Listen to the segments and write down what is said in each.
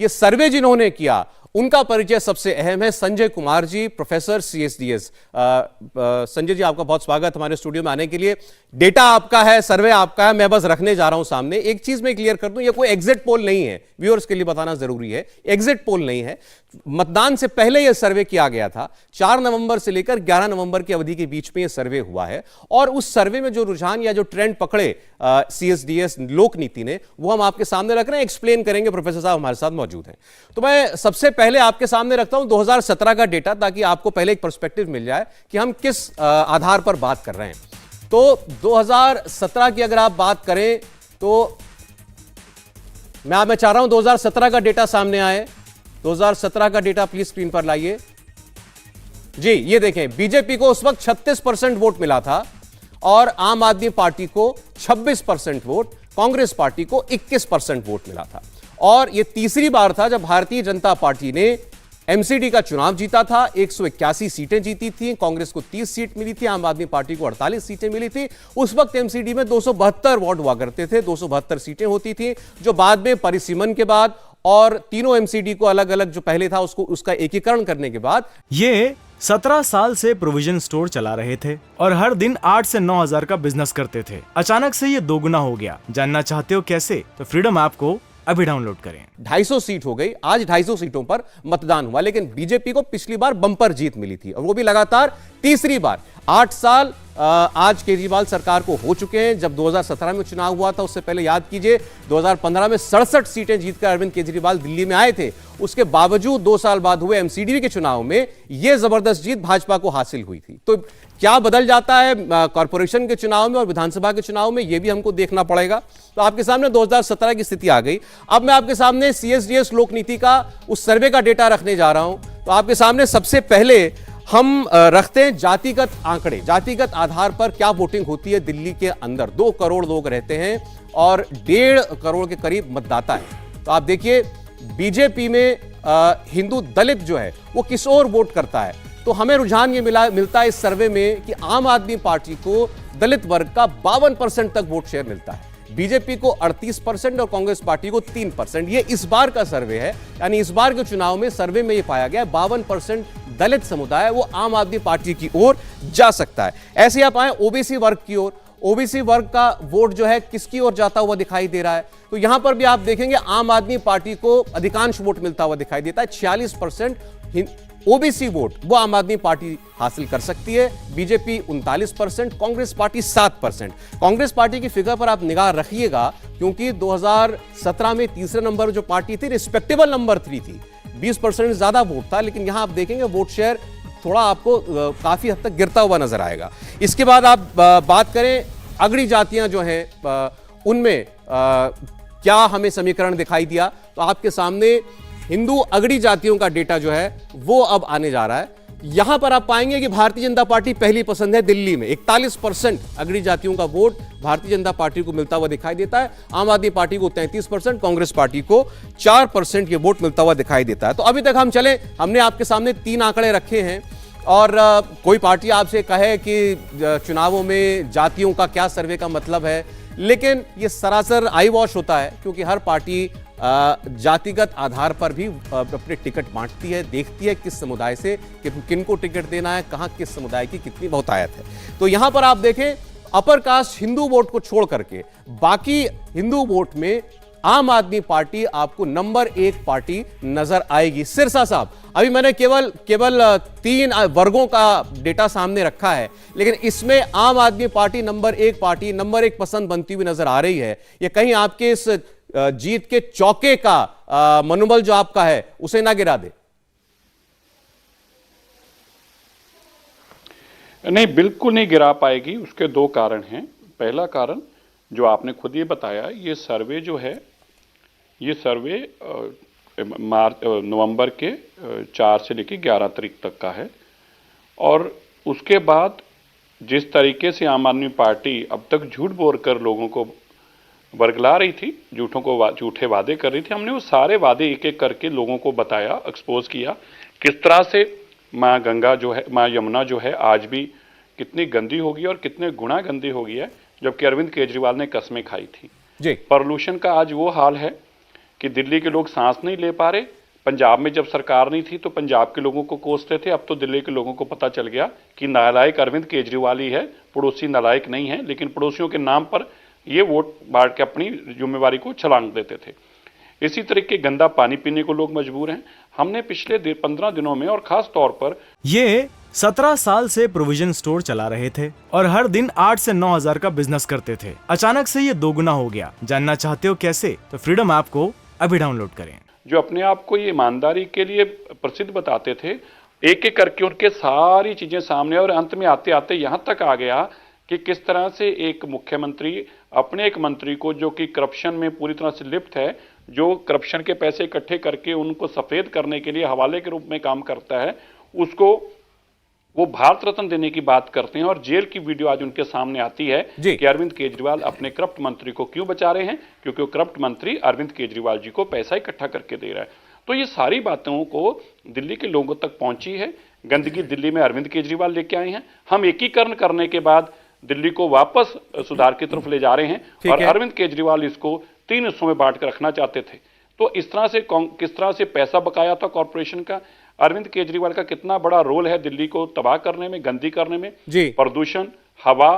ये सर्वे जिन्होंने किया उनका परिचय सबसे अहम है। Sanjay Kumar ji, professor CSDS। संजय जी, आपका बहुत स्वागत हमारे स्टूडियो में आने के लिए। डेटा आपका है, सर्वे आपका है, मैं बस रखने जा रहा हूं सामने। एक चीज मैं क्लियर कर दूं, ये कोई एग्जिट पोल नहीं है, व्यूअर्स के लिए बताना जरूरी है। एग्जिट पोल नहीं है, मतदान से पहले यह सर्वे किया गया था। 4 नवंबर से लेकर 11 नवंबर की अवधि के बीच में यह सर्वे हुआ है, और उस सर्वे में जो रुझान या जो ट्रेंड पकड़े CSDS लोक नीति ने, वो हम आपके सामने रख रहे हैं, एक्सप्लेन करेंगे। प्रोफेसर साहब हमारे साथ मौजूद हैं। तो मैं सबसे पहले आपके सामने रखता हूं 2017 का डेटा, ताकि आपको पहले एक पर्सपेक्टिव मिल जाए कि हम किस आधार पर बात कर रहे हैं। तो 2017 की अगर आप बात करें तो मैं चाह रहा हूं 2017 का डेटा सामने आए। 2017 का डेटा प्लीज स्क्रीन पर लाइए जी। ये देखें, बीजेपी को उस वक्त 36% वोट मिला था और आम आदमी पार्टी को 26% वोट, कांग्रेस पार्टी को 21% वोट मिला था। और यह तीसरी बार था जब भारतीय जनता पार्टी ने MCD का चुनाव जीता था। 181 सीटें जीती थी, कांग्रेस को 30 सीट मिली थी, आम आदमी पार्टी को 48 सीटें मिली थी। उस वक्त MCD में 272 वार्ड हुआ करते थे, 272 सीटें होती थी, जो बाद में परिसीमन के बाद और तीनों MCD को अलग अलग जो पहले था उसका एकीकरण करने के बाद, ये 17 साल से प्रोविजन स्टोर चला रहे थे और हर दिन 8 से 9 हजार का बिजनेस करते थे। अचानक से ये दोगुना हो गया। जानना चाहते हो कैसे? तो फ्रीडम ऐप को अभी डाउनलोड करें। 250 सीट हो गई। आज 250 सीटों पर मतदान हुआ, लेकिन बीजेपी को पिछली बार बंपर जीत मिली थी, और वो भी लगातार तीसरी बार। 8 साल आज केजरीवाल सरकार को हो चुके हैं। जब 2017 में चुनाव हुआ था, उससे पहले याद कीजिए 2015 में 67 सीटें जीतकर अरविंद केजरीवाल दिल्ली में आए थे। उसके बावजूद 2 साल बाद हुए MCD के चुनाव में यह जबरदस्त जीत भाजपा को हासिल हुई थी। तो क्या बदल जाता है कॉर्पोरेशन के चुनाव में और विधानसभा के चुनाव में, यह भी हमको देखना पड़ेगा। तो आपके सामने 2017 की स्थिति आ गई। अब मैं आपके सामने CSDS लोक नीति का उस सर्वे का डेटा रखने जा रहा हूं। तो आपके सामने सबसे पहले हम रखते हैं जातिगत आंकड़े। जातिगत आधार पर क्या वोटिंग होती है दिल्ली के अंदर। 2 करोड़ लोग रहते हैं और 1.5 करोड़ के करीब मतदाता है। तो आप देखिए, बीजेपी में हिंदू दलित जो है वो किस ओर वोट करता है। तो हमें रुझान ये मिलता है इस सर्वे में कि आम आदमी पार्टी को दलित वर्ग का 52% तक वोट शेयर मिलता है, बीजेपी को 38% और कांग्रेस पार्टी को 3%। ये इस बार का सर्वे है, यानी इस बार के चुनाव में सर्वे में ये पाया गया 52% दलित समुदाय वो आम आदमी पार्टी की ओर जा सकता है। ऐसे आप आए OBC वर्ग की ओर। OBC वर्ग का वोट जो है किसकी ओर जाता हुआ दिखाई दे रहा है। तो यहां पर भी आप देखेंगे आम आदमी पार्टी को अधिकांश वोट मिलता हुआ दिखाई देता है। 46% OBC वोट वो आम आदमी पार्टी हासिल कर सकती है, BJP 39%, Congress party 7%। Congress party की फिगर पर आप निगाह रखिएगा, क्योंकि 2017 में तीसरे नंबर जो पार्टी थी रिस्पेक्टेबल नंबर 3 थी, 20% ज्यादा वोट था। लेकिन यहां आप देखेंगे वोट शेयर थोड़ा आपको काफी हद तक गिरता हुआ नजर आएगा। इसके बाद आप बात करें अगड़ी जातियां जो हैं उनमें क्या हमें समीकरण दिखाई दिया। तो आपके सामने हिंदू अगड़ी जातियों का डेटा जो है वो अब आने जा रहा है। यहां पर आप पाएंगे कि भारतीय जनता पार्टी पहली पसंद है दिल्ली में। 41% अगड़ी जातियों का वोट भारतीय जनता पार्टी को मिलता हुआ दिखाई देता है। आम आदमी पार्टी को 33%, कांग्रेस पार्टी को 4% ये वोट मिलता हुआ दिखाई देता है। तो अभी तक हम चले, हमने आपके सामने 3 आंकड़े रखे हैं, और कोई पार्टी आपसे कहे कि चुनावों में जातियों का क्या सर्वे का मतलब है, लेकिन ये सरासर आई वॉश होता है, क्योंकि हर पार्टी जातिगत आधार पर भी अपने टिकट बांटती है, देखती है किस समुदाय से किन को टिकट देना है, कहां किस समुदाय की कितनी बहुतायत है। तो यहां पर आप देखें अपर कास्ट हिंदू वोट को छोड़ करके बाकी हिंदू वोट में आम आदमी पार्टी आपको नंबर 1 पार्टी नजर आएगी। सिरसा साहब, अभी मैंने केवल 3 वर्गों का डेटा सामने रखा है, लेकिन इसमें आम आदमी पार्टी नंबर 1 पार्टी, नंबर 1 पसंद बनती हुई नजर आ रही है। ये कहीं आपके इस जीत के चौके का मनोबल जो आपका है उसे ना गिरा दे? नहीं, बिल्कुल नहीं गिरा पाएगी। उसके 2 कारण हैं। पहला कारण जो आपने खुद ये बताया, ये सर्वे जो है, ये सर्वे नवंबर के 4 से लेकर 11 तारीख तक का है, और उसके बाद जिस तरीके से आम आदमी पार्टी अब तक झूठ बोलकर लोगों को बरगला रही थी, झूठे वादे कर रही थी, हमने वो सारे वादे एक एक करके लोगों को बताया, एक्सपोज किया, किस तरह से माँ गंगा जो है, माँ यमुना जो है आज भी कितनी गंदी होगी और कितने गुना गंदी हो गई है, जबकि अरविंद केजरीवाल ने कस्में खाई थी जी। पॉल्यूशन का आज वो हाल है कि दिल्ली के लोग सांस नहीं ले पा रहे। पंजाब में जब सरकार नहीं थी तो पंजाब के लोगों को कोसते थे, अब तो दिल्ली के लोगों को पता चल गया कि नालायक अरविंद केजरीवाल ही है, पड़ोसी नालायक नहीं है। लेकिन पड़ोसियों के नाम पर ये वोट बांट के अपनी जिम्मेवारी को छलांग देते थे। इसी तरह के गंदा पानी पीने को लोग मजबूर हैं। हमने पिछले 15 दिनों में और खास तौर पर ये 17 साल से प्रोविजन स्टोर चला रहे थे और हर दिन 8 से 9 हजार का बिजनेस करते थे। अचानक से ये दोगुना हो गया। जानना चाहते हो कैसे? तो फ्रीडम ऐप को अभी डाउनलोड करें। जो अपने आप को ये ईमानदारी के लिए प्रसिद्ध बताते थे, एक एक करके उनके सारी चीजें सामने, और अंत में आते आते यहां तक आ गया कि किस तरह से एक मुख्यमंत्री अपने एक मंत्री को, जो कि करप्शन में पूरी तरह से लिप्त है, जो करप्शन के पैसे इकट्ठे करके उनको सफेद करने के लिए हवाले के रूप में काम करता है, उसको वो भारत रत्न देने की बात करते हैं। और जेल की वीडियो आज उनके सामने आती है कि अरविंद केजरीवाल अपने करप्ट मंत्री को क्यों बचा रहे हैं, क्योंकि वो करप्ट मंत्री अरविंद केजरीवाल जी को पैसा इकट्ठा करके दे रहा है। तो ये सारी बातों को दिल्ली के लोगों तक पहुंची है। गंदगी दिल्ली में अरविंद केजरीवाल लेके आए हैं। हम एकीकरण करने के बाद दिल्ली को वापस सुधार की तरफ ले जा रहे हैं, और अरविंद केजरीवाल इसको 3 हिस्सों में बांट कर रखना चाहते थे। तो इस तरह से किस तरह से पैसा बकाया था कॉर्पोरेशन का, अरविंद केजरीवाल का कितना बड़ा रोल है दिल्ली को तबाह करने में, गंदी करने में, प्रदूषण, हवा,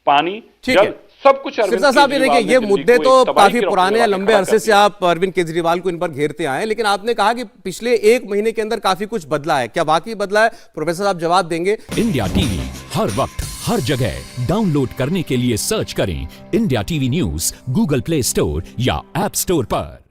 पानी, जल, सब कुछ सिरसा साहब, ये देखिए, ये मुद्दे तो काफी पुराने या लंबे अरसे से आप अरविंद केजरीवाल को इन पर घेरते आए हैं, लेकिन आपने कहा कि पिछले 1 महीने के अंदर काफी कुछ बदला है। क्या वाकई बदला है? प्रोफेसर साहब जवाब देंगे। इंडिया टीवी हर वक्त हर जगह डाउनलोड करने के लिए सर्च करें India TV news Google play store या ऐप स्टोर पर।